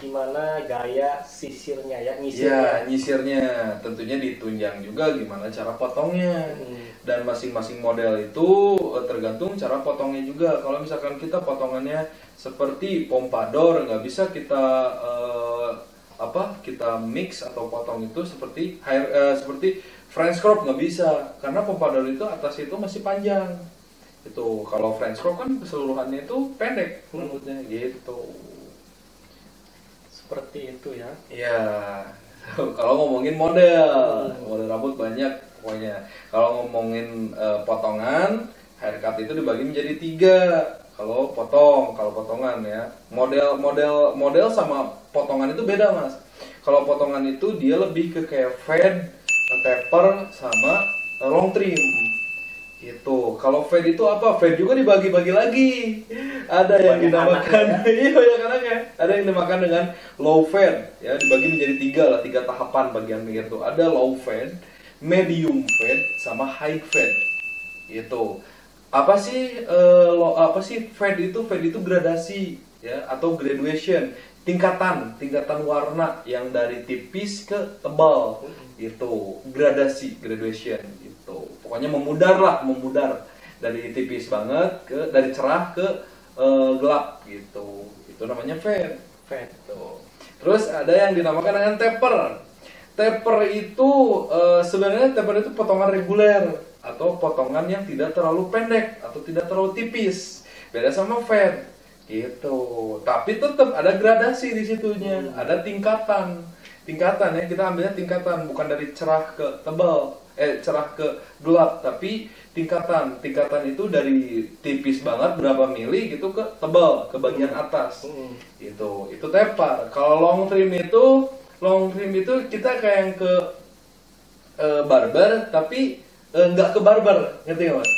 Gimana gaya sisirnya ya, nyisirnya tentunya ditunjang juga gimana cara potongnya. Dan masing-masing model itu tergantung cara potongnya juga. Kalau misalkan kita potongannya seperti pompadour, nggak bisa kita kita mix atau potong itu seperti seperti French crop, nggak bisa, karena pompadour itu atas itu masih panjang. Itu kalau French crop kan keseluruhannya itu pendek rambutnya gitu. Seperti itu ya. Iya. Kalau ngomongin model rambut banyak pokoknya. Kalau ngomongin potongan, haircut itu dibagi menjadi 3. Kalau potongan ya. Model sama potongan itu beda, Mas. Kalau potongan itu dia lebih ke kayak fade, taper sama long trim. Gitu. Kalau fade itu apa? Fade juga dibagi-bagi lagi. Ada yang dinamakan ada yang dinamakan dengan low fade ya, dibagi menjadi 3 tahapan bagian pinggir itu. Ada low fade, medium fade sama high fade. Gitu. Apa sih fade itu? Fade itu gradasi ya atau graduation, tingkatan warna yang dari tipis ke tebal. Itu graduation gitu. Pokoknya memudar dari tipis banget dari cerah ke gelap gitu. Itu namanya fade. Tuh. Terus ada yang dinamakan dengan taper. Taper itu sebenarnya taper itu potongan reguler atau potongan yang tidak terlalu pendek atau tidak terlalu tipis. Beda sama fade gitu. Tapi tetap ada gradasi di situnya, ada tingkatan ya, kita ambilnya tingkatan, bukan dari cerah ke tebal, cerah ke gelap, tapi tingkatan itu dari tipis banget berapa mili gitu ke tebal ke bagian atas. Itu taper. Kalau long trim itu kita kayak yang ke barber tapi nggak ke barber, ngerti nggak Mas?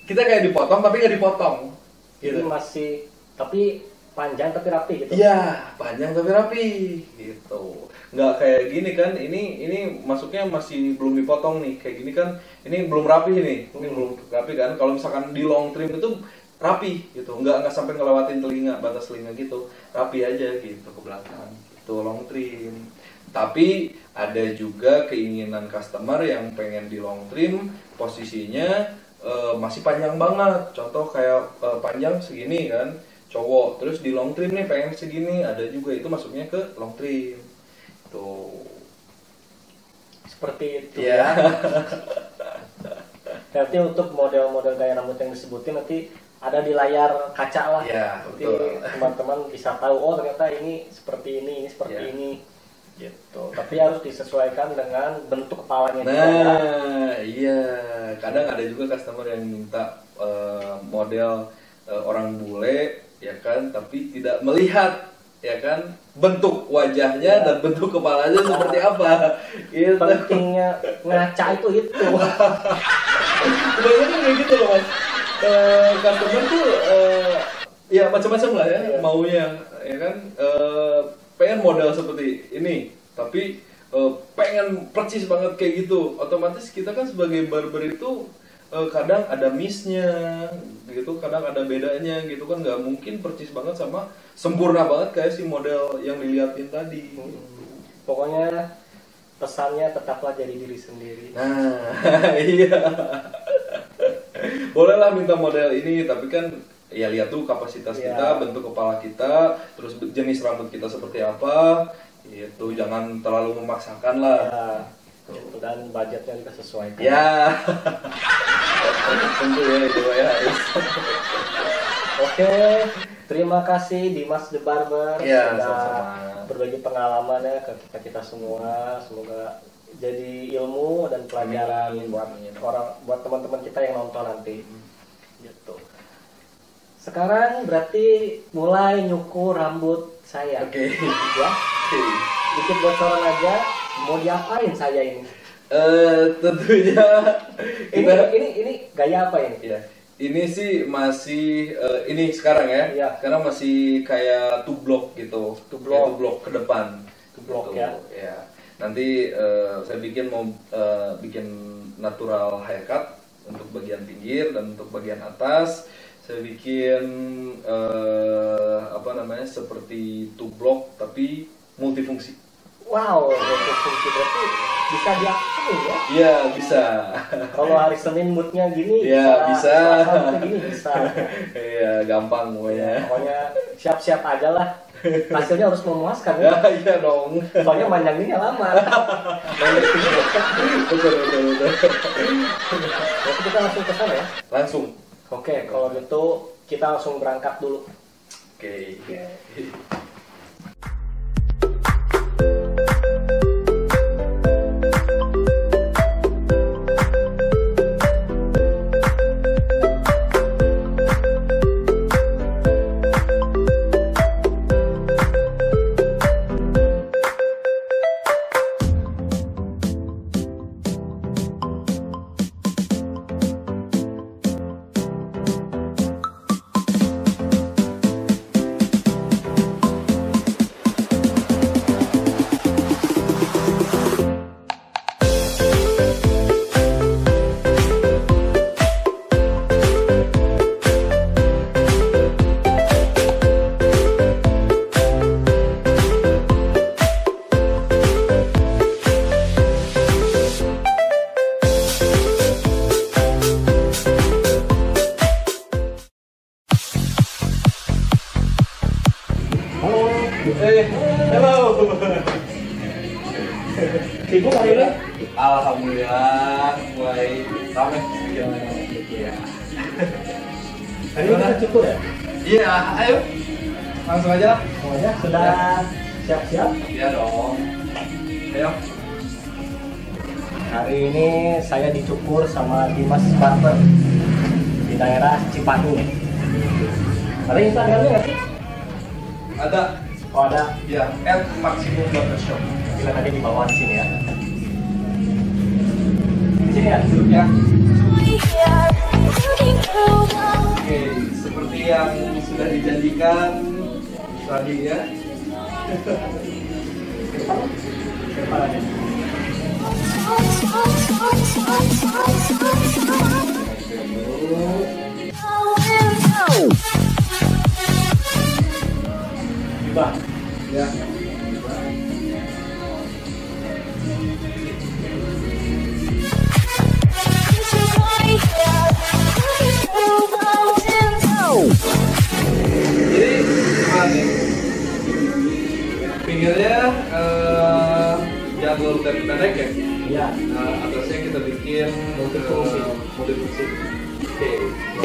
Kita kayak dipotong tapi nggak dipotong. Gitu. Ini masih, tapi panjang tapi rapi gitu. Iya, panjang tapi rapi gitu. Nggak kayak gini kan, ini masuknya masih belum dipotong nih. Kayak gini kan, ini belum rapi nih. Ini belum rapi kan. Kalau misalkan di long trim itu rapi gitu. Nggak sampai ngelewatin telinga, batas telinga gitu. Rapi aja gitu ke belakang. Itu long trim. Tapi ada juga keinginan customer yang pengen di long trim posisinya masih panjang banget. Contoh kayak panjang segini kan, cowok, terus di long trim nih pengen segini, ada juga, itu masuknya ke long trim tuh, seperti itu ya. Nanti untuk model-model gaya rambut yang disebutin nanti ada di layar kaca lah Ya, nanti betul. teman-teman bisa tahu, oh ternyata ini seperti ini seperti Ya. ini gitu. Tapi harus disesuaikan dengan bentuk kepalanya juga, ya. Nah, iya, kadang ada juga customer yang minta model orang bule, ya kan, tapi tidak melihat, ya kan, bentuk wajahnya dan bentuk kepalanya seperti apa. Gitu. Pentingnya ngaca itu. Kebanyakan kayak gitu loh, Mas. Customer tuh ya macam-macam lah ya, Iya. maunya, ya kan, pengen model seperti ini, tapi pengen percis banget kayak gitu. Otomatis kita kan sebagai barber itu kadang ada miss-nya gitu, kadang ada bedanya gitu kan, nggak mungkin percis banget sama sempurna banget kayak si model yang diliatin tadi. Pokoknya pesannya tetaplah jadi diri sendiri. Nah, iya. Bolehlah minta model ini, tapi kan ya lihat tuh kapasitas Iya. kita, bentuk kepala kita, terus jenis rambut kita seperti apa. Itu jangan terlalu memaksakan lah. Ya, gitu. Dan budgetnya juga sesuaikan. Ya. Tentu ya itu ya harus. Oke, terima kasih Dimas The Barber Ya, sudah sama-sama. berbagi pengalamannya ke kita semua. Semoga jadi ilmu dan pelajaran Amin. buat teman-teman kita yang nonton nanti. Gitu. Sekarang berarti mulai nyukur rambut saya. Oke. Ya, dikit bocoran aja. Mau diapain saya ini? Tentunya kita Ini gaya apa ini? ya. Ini sih masih ini sekarang ya. Iya. Sekarang masih kayak tublok gitu. Tublok. Kayak tublok ke depan. Tublok, Gitu, ya. Nanti saya mau bikin natural haircut untuk bagian pinggir dan untuk bagian atas saya bikin seperti tublok tapi multifungsi. Wow, multifungsi berarti bisa diaktifin ya? Iya, bisa. Kalau hari Senin moodnya gini, Iya, bisa. Selasa moodnya gini bisa. Iya, gampang pokoknya. Pokoknya siap-siap aja lah. Hasilnya harus memuaskan Ya, ya. iya dong. Soalnya manjanginnya lama. Betul. Berarti kita langsung ke sana ya. Langsung. Oke, kalau gitu kita langsung berangkat dulu. Oke. Halo. Sibuk hari ini? Alhamdulillah, mulai ramai sedikit. Iya. Hari ini kita cukur ya? Iya, ayo. Langsung aja. Semuanya sudah siap-siap? Iya dong. Ayo. Hari ini saya dicukur sama Dimas Barber di daerah Cipatung. Ada Instagramnya nggak sih? Ada. Oh ada, Ya, @maximum barbershop. bisa tadi di bawah di sini ya. Di sini ya, duduk ya. Oke, seperti yang sudah dijanjikan, Tadi ya. Kepalanya. Bah, Ya. Jadi gimana nih? Pinggirnya yang lurus dan pendek ya. iya. Nah, atasnya kita bikin Multifungsi. multifungsi. Oke.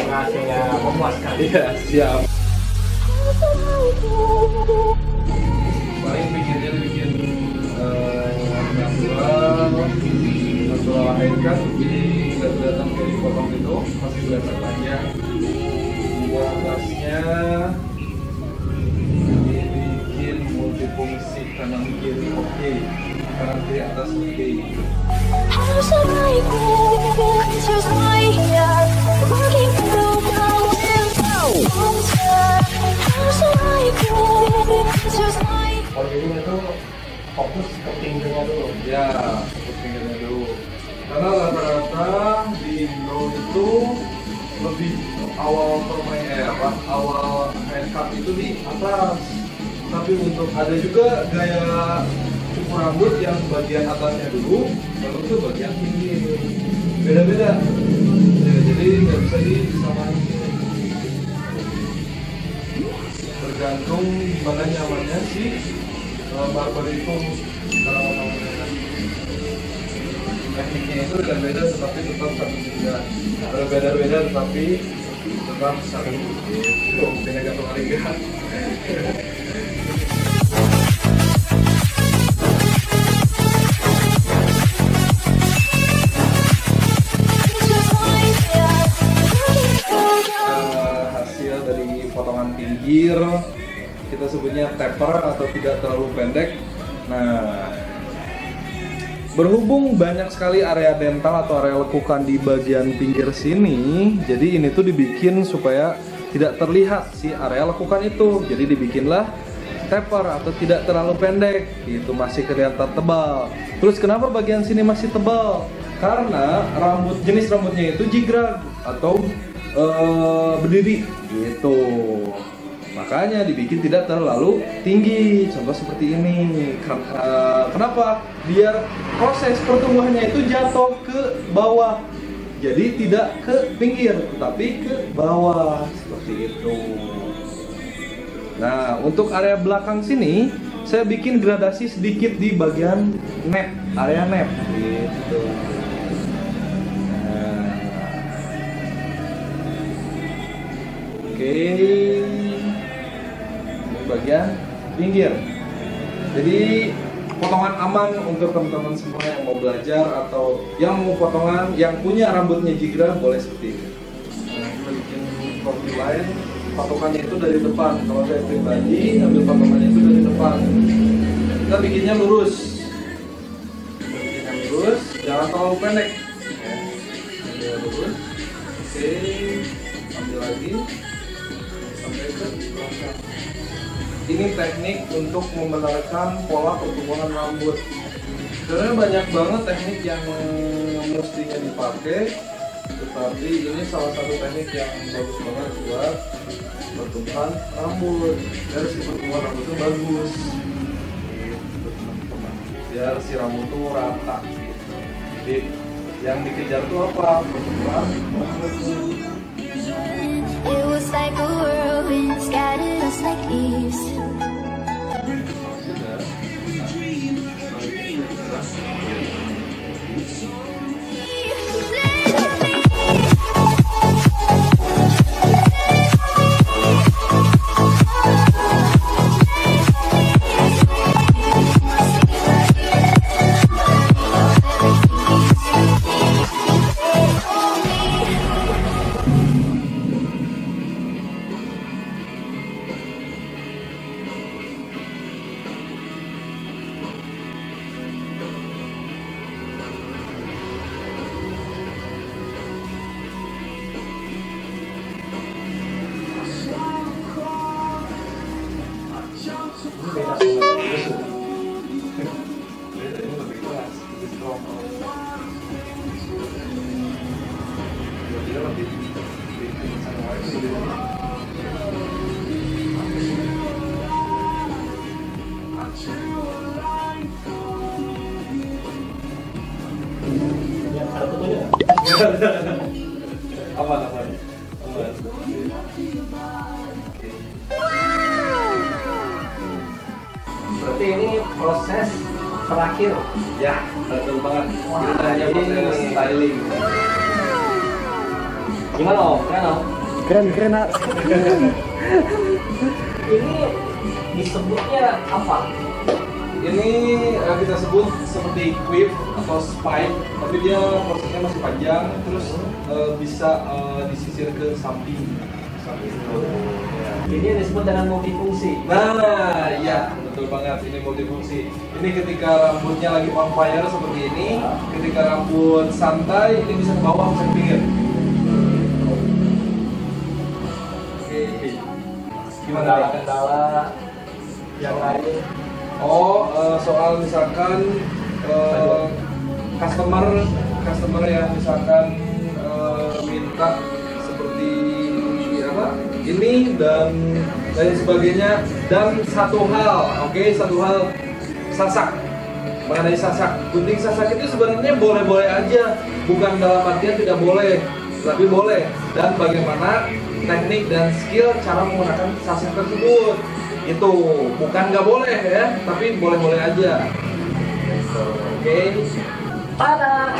Hasilnya memuaskan. Iya, siap. Paling pinggirnya dibikin natural air kan, jadi nggak kelihatan kayak dipotong itu, masih kelihatan panjang. Buat atasnya dibikin multifungsi kanan kiri oke, kanan kiri atas oke. Kalau jadinya tuh fokus ke pinggirnya dulu. Ya, fokus pinggirnya dulu. Karena rata-rata di Indo itu lebih awal awal haircut itu di atas. Tapi untuk ada juga gaya cukur rambut yang bagian atasnya dulu, baru ke bagian pinggir. Beda-beda. Ya, jadi nggak bisa disamain. Tergantung gimana nyamannya sih barber itu cara memotongnya. Tekniknya itu beda-beda tetapi tetap satu juga. Berbeda-beda tetapi tetap satu. Itu beda gantung harga. Hasil dari potongan pinggir kita sebutnya taper atau tidak terlalu pendek. Nah, berhubung banyak sekali area dental atau area lekukan di bagian pinggir sini, jadi ini tuh dibikin supaya tidak terlihat si area lekukan itu. Jadi dibikinlah taper atau tidak terlalu pendek, itu masih kelihatan tebal. Terus kenapa bagian sini masih tebal? Karena jenis rambutnya itu jigrag atau berdiri gitu. Makanya dibikin tidak terlalu tinggi, contoh seperti ini. Kenapa? Biar proses pertumbuhannya itu jatuh ke bawah. Jadi tidak ke pinggir, tapi ke bawah seperti itu. Nah, untuk area belakang sini saya bikin gradasi sedikit di bagian nap, area nap gitu. Nah. Oke. Bagian pinggir. Jadi potongan aman untuk teman-teman semua yang mau belajar atau yang mau potongan yang punya rambutnya jigrag boleh seperti ini. Nah, kita bikin profil lain, patokannya itu dari depan. Kalau saya pribadi ambil patokannya itu dari depan. Kita bikinnya lurus. Jangan terlalu pendek. Ambil lurus. Oke, ambil lagi sampai ke belakang. Ini teknik untuk membenarkan pola pertumbuhan rambut. Sebenarnya banyak banget teknik yang mestinya dipakai, tetapi ini salah satu teknik yang bagus banget buat pertumbuhan rambut. Biar si pertumbuhan rambut itu bagus, biar si rambut itu rata. Jadi yang dikejar itu apa? Pertumbuhan rambut. It was like a whirlwind, scattered us like leaves. beda sama Yusu. Beda, ini lebih keras, lebih strong. Dia lebih sama itu lebih. Ya, ada fotonya nggak? Aman. Aman. Berarti ini proses terakhir. Ya, betul banget. Kita hanya proses styling. Gimana Om? Keren Om? Keren Nak. Ini disebutnya apa? Ini kita sebut seperti quiff atau spike, tapi dia prosesnya masih panjang, terus bisa disisir ke samping. Ya. Ini yang disebut dengan multifungsi. Nah, iya, betul banget. Ini multifungsi. Ini ketika rambutnya lagi on fire seperti ini, ketika rambut santai, ini bisa ke bawah, bisa ke pinggir. Oke. Gimana? Kendala-kendala yang lain. Oh, soal misalkan customer yang misalkan minta seperti apa ini dan lain sebagainya, dan satu hal sasak, mengenai sasak, gunting sasak itu sebenarnya boleh-boleh aja, bukan dalam artian tidak boleh, tapi boleh, dan bagaimana teknik dan skill cara menggunakan sasak tersebut. Itu bukan nggak boleh ya, tapi boleh-boleh aja. Oke. Tada!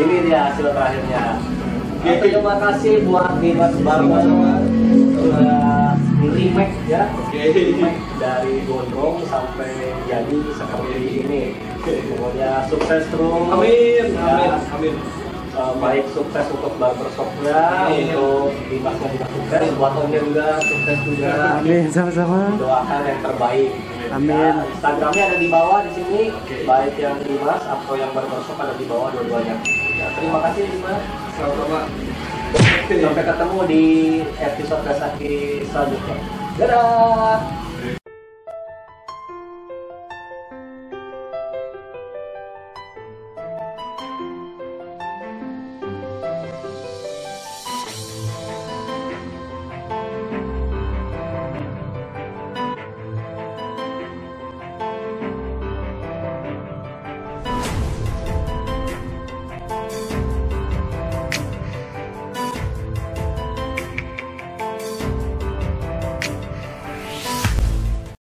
Ini dia hasil terakhirnya. Terima kasih buat Dimas Barber sudah remake ya, remake dari gondrong sampai jadi seperti ini. Semoga sukses terus. Amin. Ya. Amin. Baik sukses untuk barbershopnya, untuk Dimasnya juga sukses, buat Omnya juga sukses juga. Amin, sama-sama. Doakan yang terbaik. Amin. Ya, Instagramnya ada di bawah di sini, baik yang Dimas atau yang barbershop ada di bawah dua-duanya. Ya, terima kasih Dimas. Sama-sama. Sampai ketemu di episode Dasaki selanjutnya. Dadah.